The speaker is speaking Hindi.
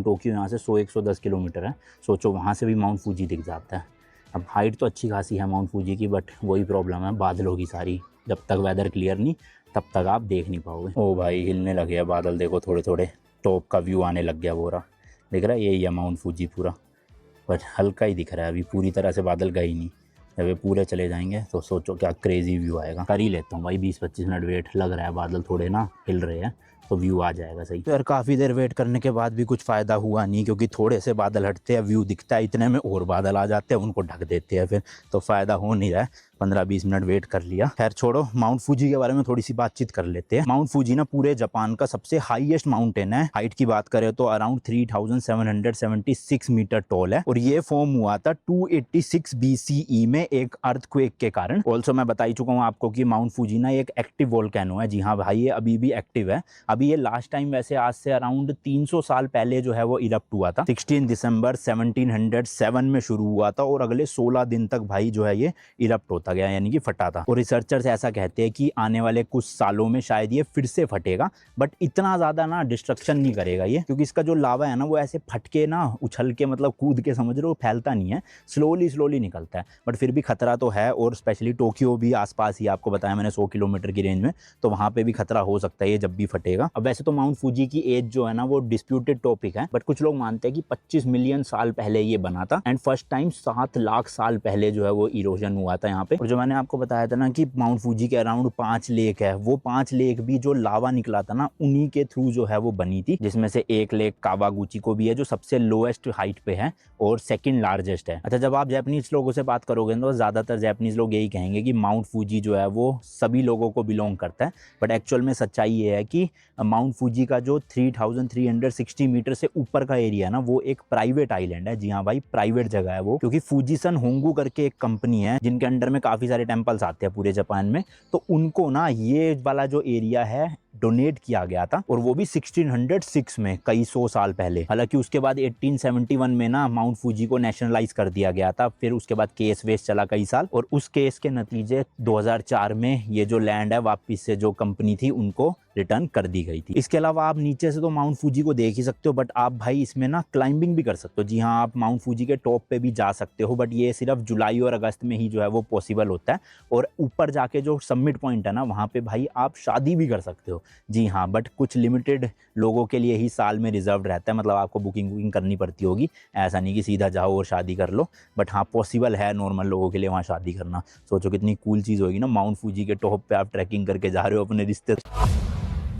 टोक्यो यहाँ से 100-110 किलोमीटर है। सोचो वहाँ से भी माउंट फूजी दिख जाता है। अब हाइट तो अच्छी खासी है माउंट फूजी की, बट वही प्रॉब्लम है बादलों की सारी। जब तक वेदर क्लियर नहीं तब तक आप देख नहीं पाओगे। ओ भाई हिलने लगे हैं बादल, देखो थोड़े थोड़े टॉप का व्यू आने लग गया पूरा। दिख रहा है यही है माउंट फूजी पूरा, बट हल्का ही दिख रहा है, अभी पूरी तरह से बादल गए ही नहीं। जब ये पूरे चले जाएंगे तो सोचो क्या क्रेजी व्यू आएगा। कर ही लेता हूँ भाई 20-25 मिनट वेट, लग रहा है बादल थोड़े ना हिल रहे हैं तो व्यू आ जाएगा सही। तो यार काफ़ी देर वेट करने के बाद भी कुछ फ़ायदा हुआ नहीं, क्योंकि थोड़े से बादल हटते हैं व्यू दिखता है, इतने में और बादल आ जाते हैं उनको ढक देते हैं फिर, तो फ़ायदा हो नहीं रहा है। 15-20 मिनट वेट कर लिया। खैर छोड़ो, माउंट फूजी के बारे में थोड़ी सी बातचीत कर लेते हैं। माउंट फूजी ना पूरे जापान का सबसे हाईएस्ट माउंटेन है। हाइट की बात करें तो अराउंड 3776 मीटर टॉल है, और ये फॉर्म हुआ था 286 BCE में एक अर्थक्वेक के कारण। ऑल्सो मैं बता ही चुका हूँ आपको कि माउंट फूजी ना एक एक्टिव वोल्केनो है। जी हाँ भाई, ये अभी भी एक्टिव है। अभी ये लास्ट टाइम वैसे आज से अराउंड 300 साल पहले जो है वो इरप्ट हुआ था। 16 दिसंबर 1707 में शुरू हुआ था, और अगले 16 दिन तक भाई जो है ये इरप्ट होता गया, यानी कि फटा था। और रिसर्चर्स ऐसा कहते हैं कि आने वाले कुछ सालों में शायद ये फिर से फटेगा, बट इतना ज़्यादा ना डिस्ट्रक्शन नहीं करेगा ये, क्योंकि इसका जो लावा है ना वो ऐसे फटके ना उछल के, मतलब कूद के समझ रहे हो, फैलता नहीं है, स्लोली निकलता है। बट फिर भी खतरा तो है, और स्पेशली टोक्यो भी आसपास ही, आपको बताया मैंने 100 किलोमीटर की रेंज में, तो वहाँ पे भी खतरा हो सकता है ये जब भी फटेगा। अब वैसे तो माउंट फूजी की एज जो है ना वो डिस्प्यूटेड टॉपिक है, बट कुछ लोग मानते हैं कि 25 मिलियन साल पहले ये बना था, एंड फर्स्ट टाइम 7 लाख साल पहले जो है वो इरोजन हुआ था यहाँ पे। और जो मैंने आपको बताया था ना कि माउंट फूजी के अराउंड 5 लेक है, वो 5 लेक भी जो लावा निकला था ना उन्हीं के थ्रू जो है वो बनी थी, जिसमें से एक लेक कावागुची को भी है जो सबसे लोएस्ट हाइट पे है और सेकंड लार्जेस्ट है। अच्छा, जब आप जापानीज लोगों से बात करोगे तो ज्यादातर जापानीज लोग यही कहेंगे कि माउंट फूजी जो है वो सभी लोगों को बिलोंग करता है, बट एक्चुअल में सच्चाई ये है कि माउंट फूजी का जो 3360 मीटर से ऊपर का एरिया है ना वो एक प्राइवेट आइलैंड है। जी हाँ भाई, प्राइवेट जगह है वो, क्योंकि फूजिसन होंगू करके एक कंपनी है जिनके अंडर में काफी सारे टेम्पल्स आते हैं पूरे जापान में, तो उनको ना ये वाला जो एरिया है डोनेट किया गया था, और वो भी 1606 में, कई 100 साल पहले। हालांकि उसके बाद 1871 में ना माउंट फूजी को नेशनलाइज कर दिया गया था। फिर उसके बाद केस वेस चला कई साल, और उस केस के नतीजे 2004 में ये जो लैंड है वापिस से जो कंपनी थी उनको रिटर्न कर दी गई थी। इसके अलावा आप नीचे से तो माउंट फूजी को देख ही सकते हो, बट आप भाई इसमें ना क्लाइंबिंग भी कर सकते हो। जी हाँ, आप माउंट फूजी के टॉप पे भी जा सकते हो, बट ये सिर्फ जुलाई और अगस्त में ही जो है वो पॉसिबल होता है। और ऊपर जाके जो सबमिट पॉइंट है ना वहाँ पे भाई आप शादी भी कर सकते हो। जी हाँ, बट कुछ लिमिटेड लोगों के लिए ही साल में रिजर्व रहता है, मतलब आपको बुकिंग करनी पड़ती होगी, ऐसा नहीं कि सीधा जाओ और शादी कर लो। बट हाँ, पॉसिबल है नॉर्मल लोगों के लिए वहाँ शादी करना। सोचो कितनी कूल चीज़ होगी ना, माउंट फूजी के टॉप पे आप ट्रैकिंग करके जा रहे हो अपने रिश्ते